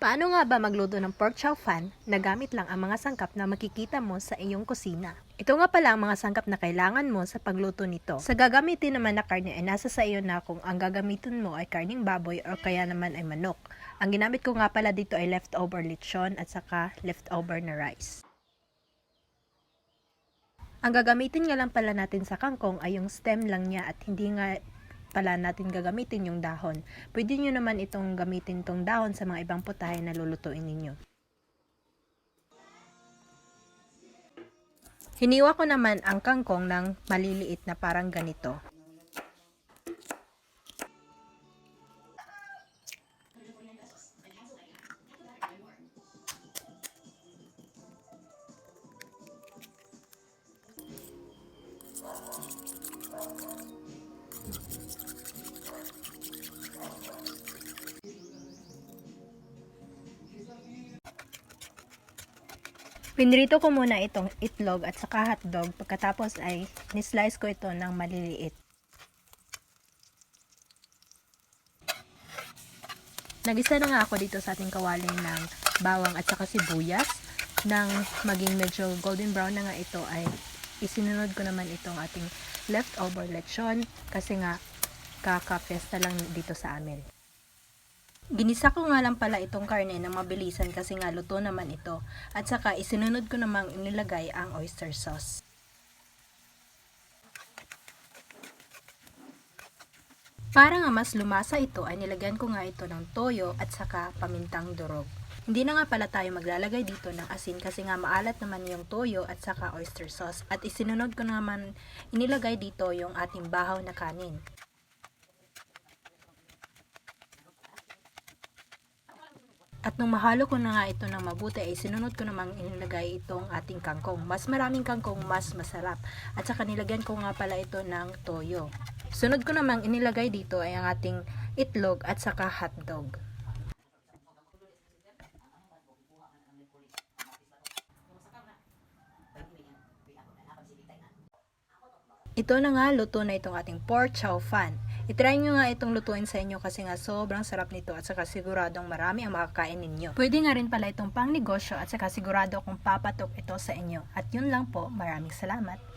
Paano nga ba magluto ng pork chow fan na gamit lang ang mga sangkap na makikita mo sa iyong kusina? Ito nga pala ang mga sangkap na kailangan mo sa pagluto nito. Sa gagamitin naman na karne ay nasa sa iyo na kung ang gagamitin mo ay karning baboy o kaya naman ay manok. Ang ginamit ko nga pala dito ay leftover lechon at saka leftover na rice. Ang gagamitin nga lang pala natin sa kangkong ay yung stem lang niya at hindi nga pala natin gagamitin yung dahon. Pwede nyo naman itong gamitin tong dahon sa mga ibang putahe na lulutuin ninyo. Hiniwa ko naman ang kangkong ng maliliit na parang ganito. Pinrito ko muna itong itlog at saka hotdog, pagkatapos ay nislice ko ito ng maliliit. Nagisa na nga ako dito sa ating kawali ng bawang at saka sibuyas. Nang maging medyo golden brown na nga ito ay isinunod ko naman itong ating leftover lechon kasi nga kaka-fiesta lang dito sa amin. Ginisa ko nga lang pala itong karne na mabilisan kasi nga luto naman ito. At saka isinunod ko namang inilagay ang oyster sauce. Para nga mas lumasa ito ay nilagyan ko nga ito ng toyo at saka pamintang durog. Hindi na nga pala tayo maglalagay dito ng asin kasi nga maalat naman yung toyo at saka oyster sauce. At isinunod ko naman inilagay dito yung ating bahaw na kanin. At nung mahalo ko na nga ito ng mabuti ay sinunod ko namang inilagay itong ating kangkong. Mas maraming kangkong, mas masarap. At saka nilagyan ko nga pala ito ng toyo. Sunod ko namang inilagay dito ay ang ating itlog at saka hotdog. Ito na nga, luto na itong ating pork chow fan. I-try nyo nga itong lutuin sa inyo kasi nga sobrang sarap nito at saka siguradong marami ang makakain ninyo. Pwede nga rin pala itong pang negosyo at saka sigurado kung papatok ito sa inyo. At yun lang po, maraming salamat.